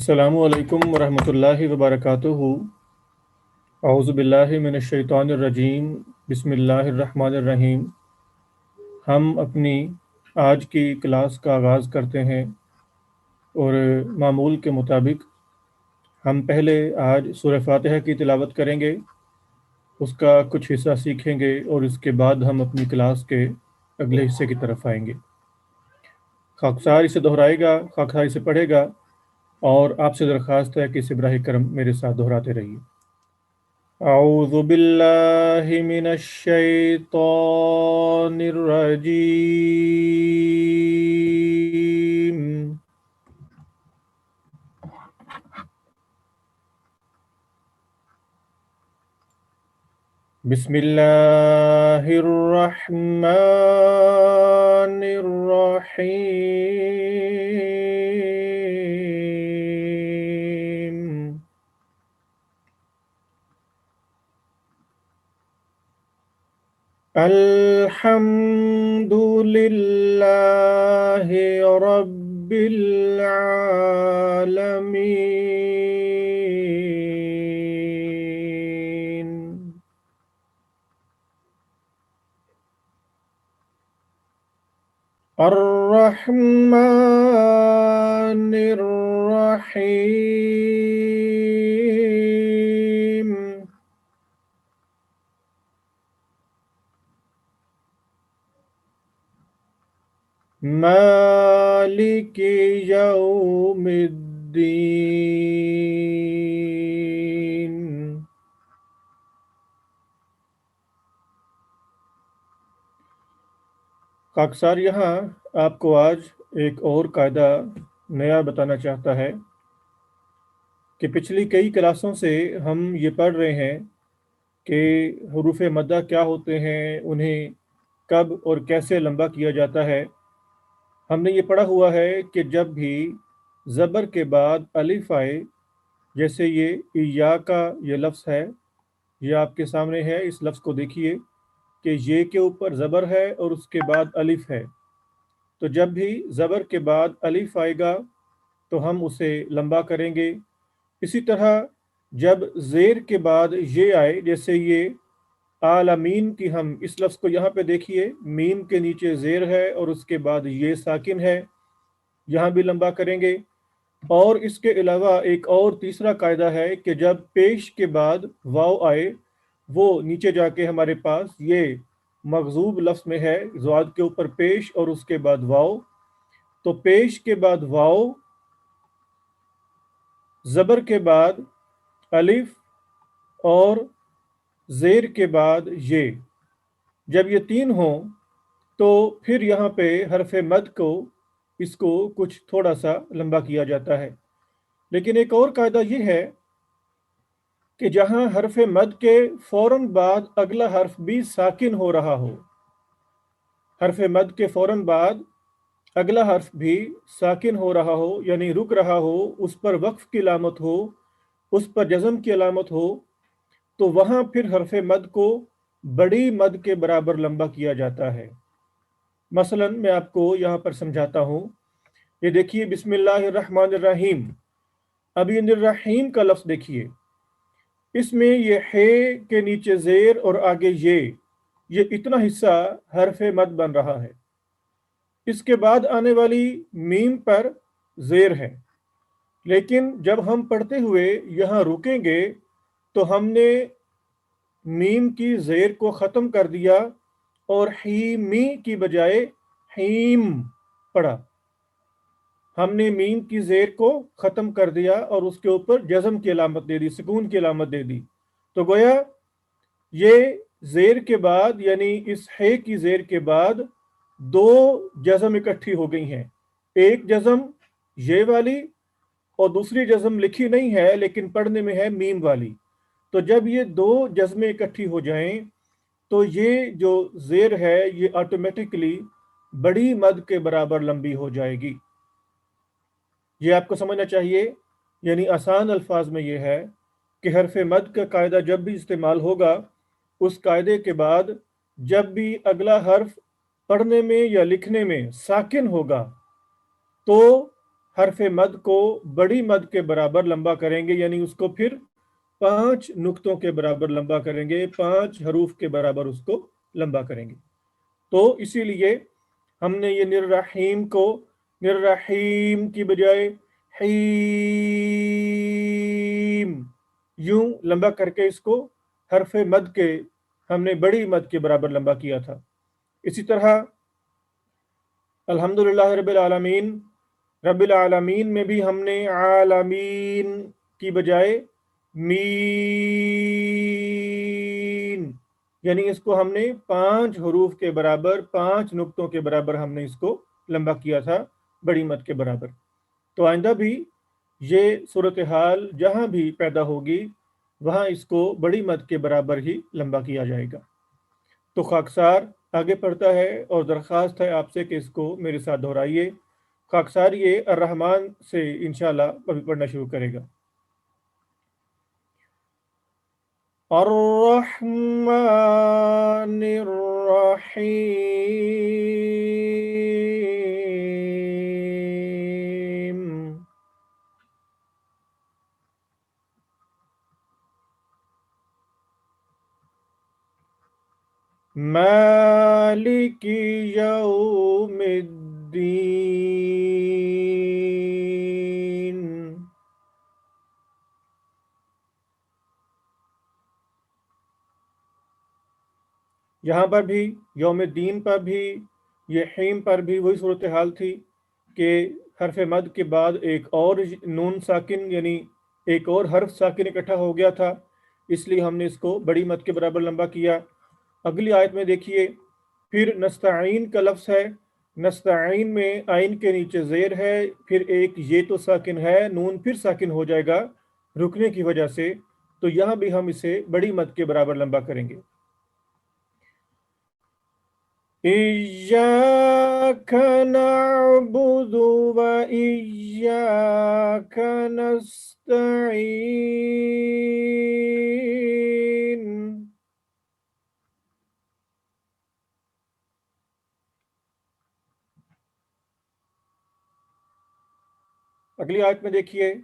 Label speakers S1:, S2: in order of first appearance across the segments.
S1: अस्सलामु अलैकुम वरहमतुल्लाहि वबरकातुहू। औज़ु बिल्लाहि मिनश शैतानिर रजीम। बिस्मिल्लाहिर रहमानिर रहीम। हम अपनी आज की क्लास का आगाज़ करते हैं और मामूल के मुताबिक हम पहले आज सूरह फातिहा की तिलावत करेंगे, उसका कुछ हिस्सा सीखेंगे और इसके बाद हम अपनी क्लास के अगले हिस्से की तरफ आएंगे। खाकसार इसे दोहराएगा, खाकसार इसे पढ़ेगा और आपसे दरख्वास्त है कि इसे बराह करम मेरे साथ दोहराते रहिए। أعوذ بالله من الشيطان الرجيم بسم الله الرحمن الرحيم الحمد لله رب العالمين الرحمن الرحيم مالك يوم الدين खाकसार यहाँ आपको आज एक और कायदा नया बताना चाहता है कि पिछली कई क्लासों से हम ये पढ़ रहे हैं कि हरूफ मद्दा क्या होते हैं, उन्हें कब और कैसे लंबा किया जाता है। हमने ये पढ़ा हुआ है कि जब भी ज़बर के बाद अलिफ आए, जैसे ये इया का ये लफ्ज़ है, ये आपके सामने है, इस लफ्ज़ को देखिए कि ये के ऊपर ज़बर है और उसके बाद अलिफ है। तो जब भी ज़बर के बाद अलिफ आएगा तो हम उसे लंबा करेंगे। इसी तरह जब ज़ेर के बाद ये आए, जैसे ये आलमीन की, हम इस लफ्ज़ को यहाँ पे देखिए, मीम के नीचे ज़ेर है और उसके बाद ये साकिन है, यहाँ भी लंबा करेंगे। और इसके अलावा एक और तीसरा कायदा है कि जब पेश के बाद वाव आए, वो नीचे जाके हमारे पास ये मगजूब लफ्ज़ में है, ज़ाद के ऊपर पेश और उसके बाद वाव। तो पेश के बाद वाव, ज़बर के बाद अलिफ और ज़ेर के बाद ये, जब ये तीन हों तो फिर यहाँ पे हरफ मद को, इसको कुछ थोड़ा सा लंबा किया जाता है। लेकिन एक और कायदा ये है कि जहाँ हरफ मद के फ़ौरन बाद अगला हर्फ भी साकिन हो रहा हो, हरफ मद के फ़ौरन बाद अगला हर्फ भी साकिन हो रहा हो, यानी रुक रहा हो, उस पर वक्फ की अलामत हो, उस पर जज़म की अलामत हो, तो वहाँ फिर हरफ मद को बड़ी मद के बराबर लंबा किया जाता है। मसलन मैं आपको यहाँ पर समझाता हूँ। ये देखिए, बिस्मिल्लाहिर्रहमानिर्रहीम। अब ये निर्रहीम का लफ्ज़ देखिए, इसमें ये है के नीचे ज़ेर और आगे ये इतना हिस्सा हरफ मद बन रहा है। इसके बाद आने वाली मीम पर ज़ेर है, लेकिन जब हम पढ़ते हुए यहाँ रुकेंगे तो हमने मीम की ज़ेर को ख़त्म कर दिया और हीमी की बजाय हीम पढ़ा। हमने मीम की ज़ेर को ख़त्म कर दिया और उसके ऊपर जज़म की अलामत दे दी, सुकून की अलामत दे दी। तो गोया ये ज़ेर के बाद, यानी इस है की ज़ेर के बाद दो जज़म इकट्ठी हो गई हैं। एक जज़म ये वाली और दूसरी जज़म लिखी नहीं है लेकिन पढ़ने में है मीम वाली। तो जब ये दो जज़में इकट्ठी हो जाएं तो ये जो ज़ेर है ये ऑटोमेटिकली बड़ी मद के बराबर लंबी हो जाएगी। ये आपको समझना चाहिए। यानी आसान अल्फाज में ये है कि हरफ मद का कायदा जब भी इस्तेमाल होगा, उस कायदे के बाद जब भी अगला हर्फ पढ़ने में या लिखने में साकिन होगा तो حرف مد کو بڑی مد کے برابر لمبا کریں گے، یعنی اس کو پھر 5 نقطوں کے برابر لمبا کریں گے، 5 حروف کے برابر اس کو لمبا کریں گے۔ تو اسی لیے ہم نے یہ نررحیم کو نررحیم کی بجائے حیم یوں لمبا کر کے اس کو حرف مد کے ہم نے بڑی مد کے برابر لمبا کیا تھا۔ اسی طرح الحمدللہ رب العالمین میں بھی ہم نے عالمین کی بجائے مین، یعنی اس کو ہم نے 5 حروف کے برابر 5 نقطوں کے برابر ہم نے اس کو لمبا کیا تھا، بڑی مد کے برابر۔ تو آئندہ بھی یہ صورتحال جہاں بھی پیدا ہوگی وہاں اس کو بڑی مد کے برابر ہی لمبا کیا جائے گا۔ تو خاکسار آگے پڑھتا ہے اور درخواست ہے آپ سے کہ اس کو میرے ساتھ دہرائیے۔ خاکسار یہ الرحمن سے انشاءاللہ ابھی پڑھنا شروع کرے گا۔ الرحمن الرحیم مالک یوم الدین یہاں پر بھی یوم الدین پر بھی یہ حیم پر بھی وہی صورتحال تھی کہ حرف مد کے بعد ایک اور نون ساکن یعنی ایک اور حرف ساکن اکٹھا ہو گیا تھا، اس لیے ہم نے اس کو بڑی مد کے برابر لمبا کیا۔ اگلی آیت میں دیکھیے، پھر نستعین کا لفظ ہے، نستعین میں آئین کے نیچے زیر ہے، پھر ایک یہ تو ساکن ہے، نون پھر ساکن ہو جائے گا رکنے کی وجہ سے، تو یہاں بھی ہم اسے بڑی مد کے برابر لمبا کریں گے۔ إياك نعبد وإياك نستعين اگلی آیت میں دیکھیے،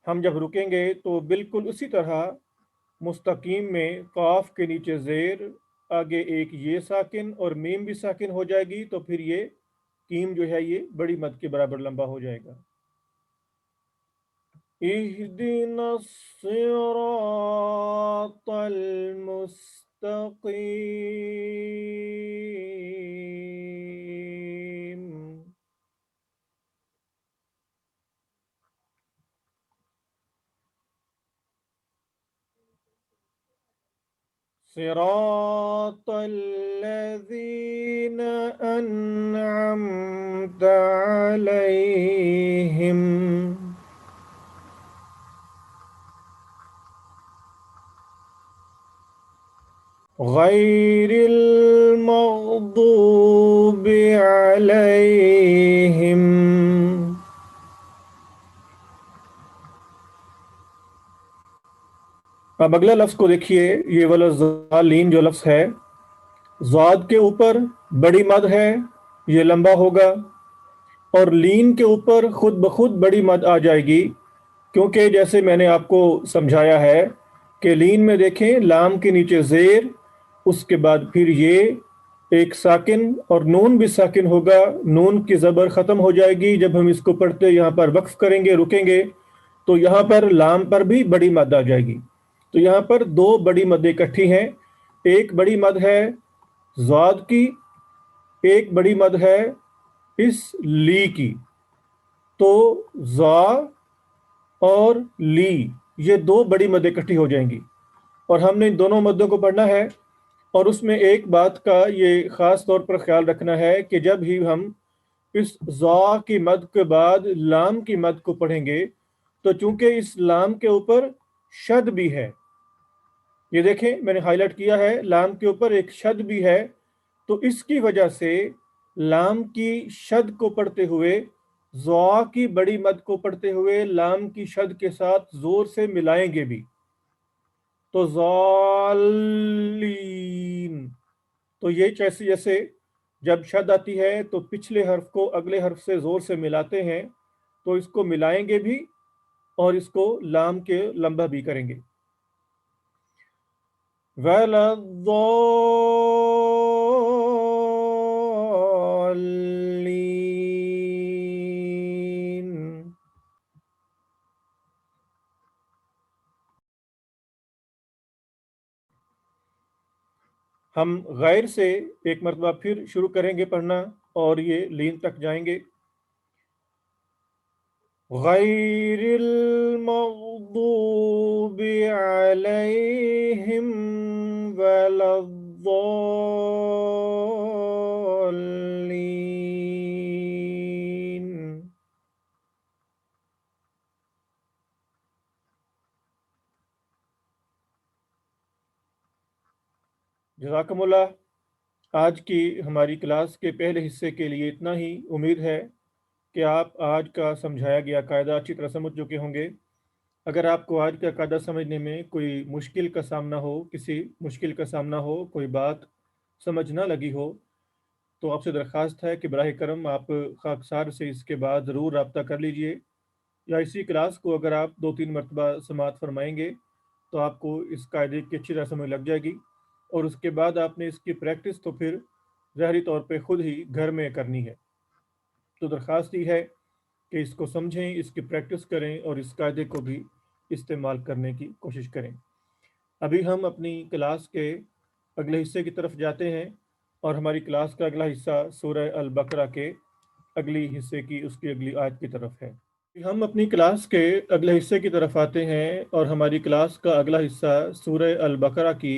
S1: ہم جب رکیں گے تو بالکل اسی طرح مستقیم میں قاف کے نیچے زیر، آگے ایک یہ ساکن اور میم بھی ساکن ہو جائے گی، تو پھر یہ کیم جو ہے یہ بڑی مد کے برابر لمبا ہو جائے گا۔ اہدنا الصراط المستقیم صراط الذين أنعمت عليهم غير المغضوب عليهم اب اگلا لفظ کو دیکھیے، یہ والا ضالین جو لفظ ہے، ضاد کے اوپر بڑی مد ہے، یہ لمبا ہوگا، اور لین کے اوپر خود بخود بڑی مد آ جائے گی، کیونکہ جیسے میں نے آپ کو سمجھایا ہے کہ لین میں دیکھیں لام کے نیچے زیر، اس کے بعد پھر یہ ایک ساکن اور نون بھی ساکن ہوگا، نون کی زبر ختم ہو جائے گی جب ہم اس کو پڑھتے یہاں پر وقف کریں گے، رکیں گے، تو یہاں پر لام پر بھی بڑی مد آ جائے گی۔ تو یہاں پر 2 بڑی مدیں اکٹھی ہیں، ایک بڑی مد ہے ضاد کی، ایک بڑی مد ہے اس لی کی، تو ضا اور لی یہ 2 بڑی مدیں اکٹھی ہو جائیں گی، اور ہم نے ان دونوں مدوں کو پڑھنا ہے۔ اور اس میں ایک بات کا یہ خاص طور پر خیال رکھنا ہے کہ جب ہی ہم اس ضا کی مد کے بعد لام کی مد کو پڑھیں گے تو چونکہ اس لام کے اوپر شد بھی ہے، یہ دیکھیں میں نے ہائی لائٹ کیا ہے، لام کے اوپر ایک شد بھی ہے، تو اس کی وجہ سے لام کی شد کو پڑھتے ہوئے ضا کی بڑی مد کو پڑھتے ہوئے لام کی شد کے ساتھ زور سے ملائیں گے بھی، تو ضالین، تو یہ جیسے جب شد آتی ہے تو پچھلے حرف کو اگلے حرف سے زور سے ملاتے ہیں، تو اس کو ملائیں گے بھی اور اس کو لام کے لمبا بھی کریں گے. وَلَا الضَّالِّينَ. ہم غیر سے ایک مرتبہ پھر شروع کریں گے پڑھنا اور یہ لین تک جائیں گے. غیر المغضوب علیہم ولا الضالین. جزاکم اللہ. آج کی ہماری کلاس کے پہلے حصے کے لیے اتنا ہی. امید ہے کہ آپ آج کا سمجھایا گیا قاعدہ اچھی طرح سمجھ چکے ہوں گے. اگر آپ کو آج کا قاعدہ سمجھنے میں کوئی مشکل کا سامنا ہو، کسی مشکل کا سامنا ہو، کوئی بات سمجھ نہ لگی ہو، تو آپ سے درخواست ہے کہ براہ کرم آپ خاکسار سے اس کے بعد ضرور رابطہ کر لیجئے، یا اسی کلاس کو اگر آپ 2-3 مرتبہ سماعت فرمائیں گے تو آپ کو اس قاعدے کی اچھی طرح سمجھ لگ جائے گی، اور اس کے بعد آپ نے اس کی پریکٹس تو پھر ظاہری طور پہ خود ہی گھر میں کرنی ہے. تو درخواست یہ ہے کہ اس کو سمجھیں، اس کی پریکٹس کریں اور اس قاعدے کو بھی استعمال کرنے کی کوشش کریں. ابھی ہم اپنی کلاس کے اگلے حصے کی طرف جاتے ہیں، اور ہماری کلاس کا اگلا حصہ سورہ البقرہ کے اگلی حصے کی اس کی اگلی آیت کی طرف ہے. ہم اپنی کلاس کے اگلے حصے کی طرف آتے ہیں، اور ہماری کلاس کا اگلا حصہ سورہ البقرہ کی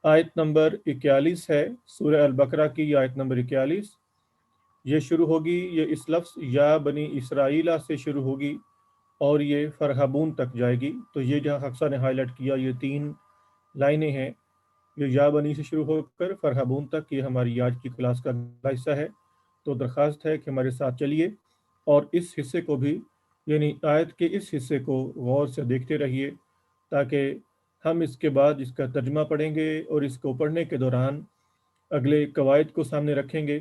S1: آیت نمبر 41 ہے. سورہ البقرہ کی آیت نمبر 41 یہ شروع ہوگی، یہ اس لفظ یا بنی اسرائیلہ سے شروع ہوگی اور یہ فرحبون تک جائے گی. تو یہ جہاں حفصہ نے ہائی لائٹ کیا، یہ 3 لائنیں ہیں، یہ یا بنی سے شروع ہو کر فرحبون تک. یہ ہماری آج کی کلاس کا اگلا حصہ ہے. تو درخواست ہے کہ ہمارے ساتھ چلیے اور اس حصے کو بھی، یعنی آیت کے اس حصے کو غور سے دیکھتے رہیے، تاکہ ہم اس کے بعد اس کا ترجمہ پڑھیں گے اور اس کو پڑھنے کے دوران اگلے قواعد کو سامنے رکھیں گے،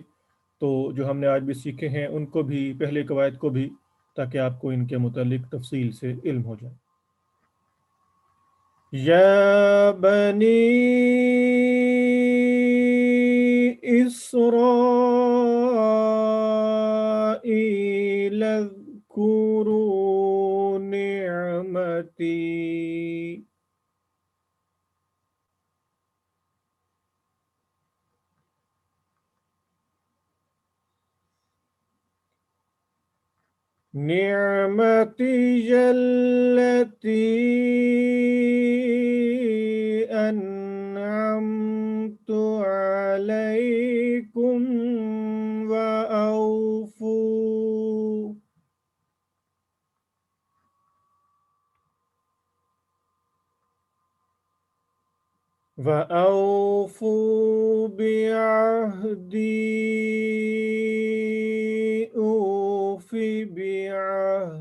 S1: تو جو ہم نے آج بھی سیکھے ہیں ان کو بھی، پہلے قواعد کو بھی، تاکہ آپ کو ان کے متعلق تفصیل سے علم ہو جائے. یا بنی اسرائیل اذکروا نعمتی التي أنعمت عليكم وأوفوا بعهدي أوف بعهدكم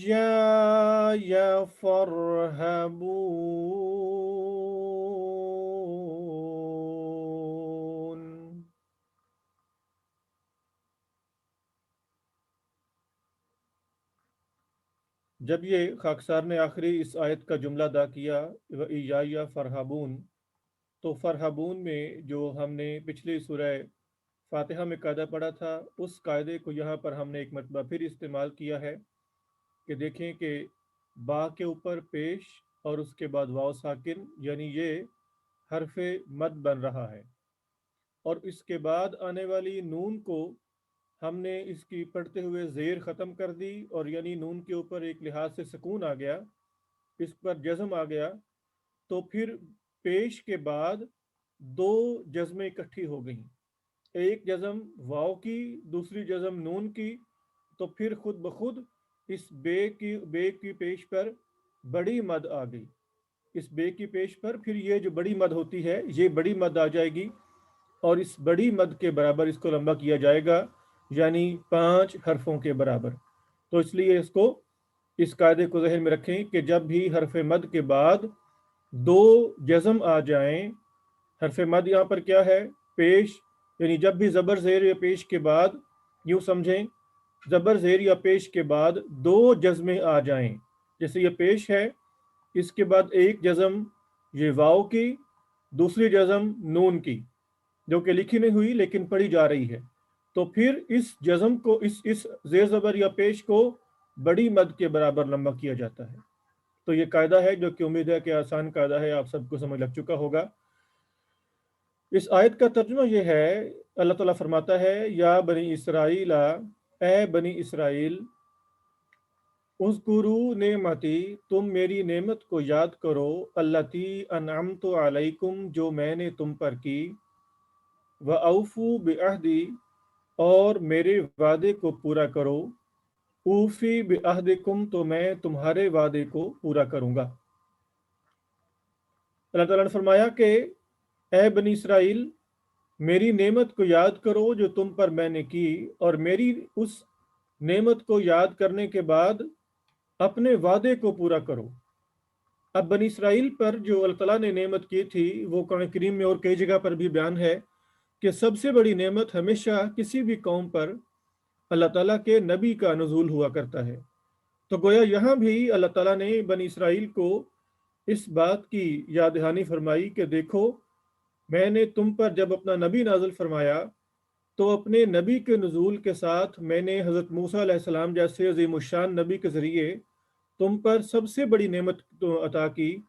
S1: وإياي فارهبون. جب یہ خاکسار نے آخری اس آیت کا جملہ ادا کیا وَإِيَّايَ فَارْهَبُونَ، تو فرحبون میں جو ہم نے پچھلی سورہ فاتحہ میں قاعدہ پڑھا تھا، اس قاعدے کو یہاں پر ہم نے ایک مرتبہ پھر استعمال کیا ہے کہ دیکھیں کہ با کے اوپر پیش اور اس کے بعد واو ساکن، یعنی یہ حرف مد بن رہا ہے، اور اس کے بعد آنے والی نون کو ہم نے اس کی پڑھتے ہوئے زیر ختم کر دی، اور یعنی نون کے اوپر ایک لحاظ سے سکون آ گیا، اس پر جزم آ گیا. تو پھر پیش کے بعد 2 جزمیں اکٹھی ہو گئیں، ایک جزم واو کی، دوسری جزم نون کی. تو پھر خود بخود اس بے کی پیش پر بڑی مد آ گئی. اس بے کی پیش پر پھر یہ جو بڑی مد ہوتی ہے، یہ بڑی مد آ جائے گی، اور اس بڑی مد کے برابر اس کو لمبا کیا جائے گا، یعنی 5 حرفوں کے برابر. تو اس لیے اس کو इस कायदे को ज़हन में रखें कि जब भी हरफ मद के बाद दो जज़म आ जाएं, हरफ मद यहाँ पर क्या है, पेश, यानी जब भी ज़बर ज़ेर या पेश के बाद, यूँ समझें ज़बर ज़ेर या पेश के बाद दो जज़में आ जाएं, जैसे ये पेश है, इसके बाद एक जज़म ये वाव की, दूसरी जज़म नून की, जो कि लिखी नहीं हुई लेकिन पढ़ी जा रही है, तो फिर इस जज़म को, इस ज़ेर ज़बर या पेश को बड़ी मद के बराबर लंबा किया जाता है। तो ये कायदा है जो कि उम्मीद है कि आसान कायदा है, आप सबको समझ लग चुका होगा। इस आयत का तर्जुमा ये है, अल्लाह ताला फरमाता है, या बनी इसराइल, ए बनी इसराइल, उज़कुरू नेमती, तुम मेरी नेमत को याद करो, अल्लती अनअमतु अलैकुम, जो मैंने तुम पर की, व औफू बिअहदी, और मेरे वादे को पूरा करो, ऊफी बिअहदिकुम, तो मैं तुम्हारे वादे को पूरा करूंगा। अल्लाह ताला ने फरमाया कि ए बनी इसराइल, मेरी नेमत को याद करो जो तुम पर मैंने की, और मेरी उस नेमत को याद करने के बाद अपने वादे को पूरा करो। अब बनी इसराइल पर जो अल्लाह ताला ने नेमत की थी, वो कुरान करीम में और कई जगह पर भी बयान है कि सबसे बड़ी नेमत हमेशा किसी भी कौम पर अल्लाह ताला के नबी का नज़ूल हुआ करता है। तो गोया यहाँ भी अल्लाह ताला ने बनी इसराइल को इस बात की याद दहानी फरमाई कि देखो, मैंने तुम पर जब अपना नबी नाजिल फरमाया, तो अपने नबी के नज़ूल के साथ मैंने हज़रत मूसा अलैहिस्सलाम जैसे अज़ीमुश्शान नबी के ज़रिए तुम पर सबसे बड़ी नेमत तो अता की,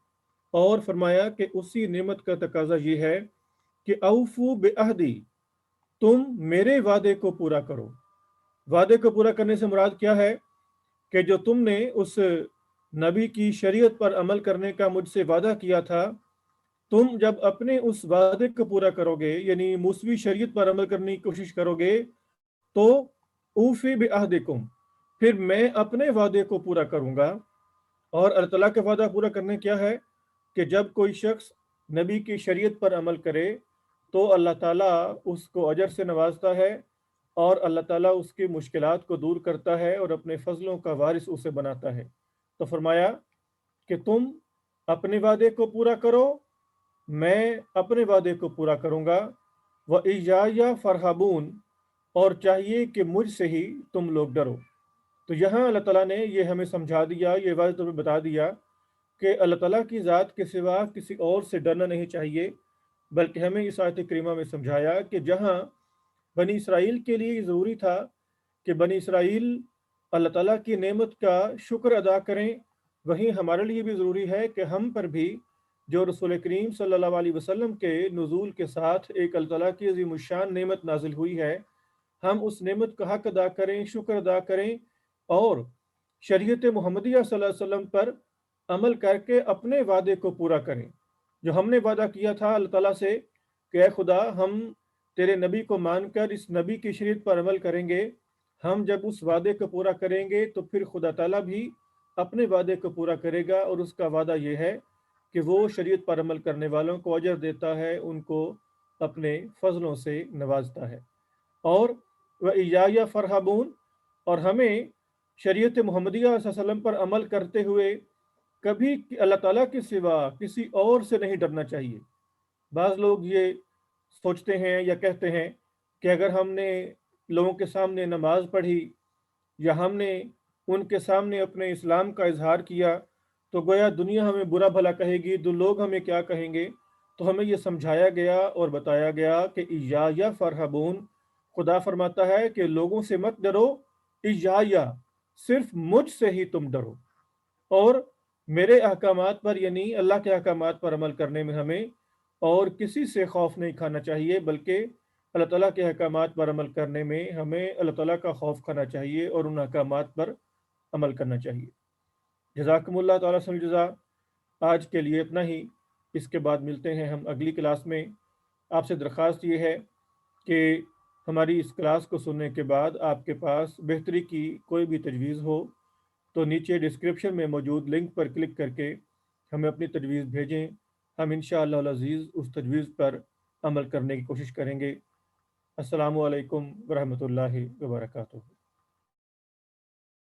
S1: और फरमाया कि उसी नेमत का तकाजा ये है कि औफू बेअहदी, तुम मेरे वादे को पूरा करो। वादे को पूरा करने से मुराद क्या है कि जो तुमने उस नबी की शरीयत पर अमल करने का मुझसे वादा किया था, तुम जब अपने उस वादे को पूरा करोगे, यानी मूसवी शरीयत पर अमल करने की कोशिश करोगे, तो ऊफी बिअहदिकुम, फिर मैं अपने वादे को पूरा करूंगा। और अल्लाह ताला का वादा पूरा करने क्या है कि जब कोई शख्स नबी की शरीयत पर अमल करे, तो अल्लाह ताला उसको अजर से नवाजता है, और अल्लाह ताला उसकी मुश्किलात को दूर करता है और अपने फजलों का वारिस उसे बनाता है। तो फरमाया कि तुम अपने वादे को पूरा करो, मैं अपने वादे को पूरा करूंगा, व इयाया फरहबून, और चाहिए कि मुझसे ही तुम लोग डरो। तो यहाँ अल्लाह ताला ने ये हमें समझा दिया, ये वाज़ तुम्हें बता दिया कि अल्लाह ताला की ज़ात के सिवा किसी और से डरना नहीं चाहिए, बल्कि हमें इस आयत करीमा में समझाया कि जहाँ बनी इसराइल के लिए ज़रूरी था कि बनी इसराइल अल्लाह ताला की नेमत का शुक्र अदा करें, वहीं हमारे लिए भी ज़रूरी है कि हम पर भी जो रसूल करीम सल्लल्लाहु अलैहि वसल्लम के नुज़ूल के साथ एक अल्लाह ताला की अज़ीमुश्शान नेमत नाजिल हुई है, हम उस नेमत का हक अदा करें, शुक्र अदा करें, और शरीयत मुहम्मदिया सल्लल्लाहु अलैहि वसल्लम पर अमल करके अपने वादे को पूरा करें। जो हमने वादा किया था अल्लाह ताला से कि ऐ खुदा, हम तेरे नबी को मानकर इस नबी की शरीयत पर अमल करेंगे, हम जब उस वादे को पूरा करेंगे तो फिर खुदा ताला भी अपने वादे को पूरा करेगा, और उसका वादा यह है कि वो शरीयत पर अमल करने वालों को अजर देता है, उनको अपने फजलों से नवाजता है। और वह इयाया फरहबून, और हमें शरीयत मुहम्मदिया वसल्लम पर अमल करते हुए कभी अल्लाह ताला के सिवा किसी और से नहीं डरना चाहिए। बाज़ लोग ये सोचते हैं या कहते हैं कि अगर हमने लोगों के सामने नमाज पढ़ी, या हमने उनके सामने अपने इस्लाम का इजहार किया, तो गोया दुनिया हमें बुरा भला कहेगी, दो लोग हमें क्या कहेंगे। तो हमें ये समझाया गया और बताया गया कि इयाया फरहबून, खुदा फरमाता है कि लोगों से मत डरो, इयाया, सिर्फ मुझसे ही तुम डरो, और मेरे अहकामात पर, यानी अल्लाह के अहकामात पर अमल करने में हमें और किसी से खौफ नहीं खाना चाहिए, बल्कि अल्लाह ताला के अहकामात पर अमल करने में हमें अल्लाह ताला का खौफ खाना चाहिए और उन अहकामात पर अमल करना चाहिए। जज़ाकुमुल्लाह ताला खैर जज़ा। आज के लिए इतना ही, इसके बाद मिलते हैं हम अगली क्लास में। आपसे दरख्वास्त ये है कि हमारी इस क्लास को सुनने के बाद आपके पास बेहतरी की कोई भी तजवीज़ हो, तो नीचे डिस्क्रिप्शन में मौजूद लिंक पर क्लिक करके हमें अपनी तजवीज़ भेजें। हम इंशाअल्लाह अज़ीज़ उस तजवीज़ पर अमल करने की कोशिश करेंगे। अस्सलामु अलैकुम वरहमतुल्लाहि वबरकातुहू।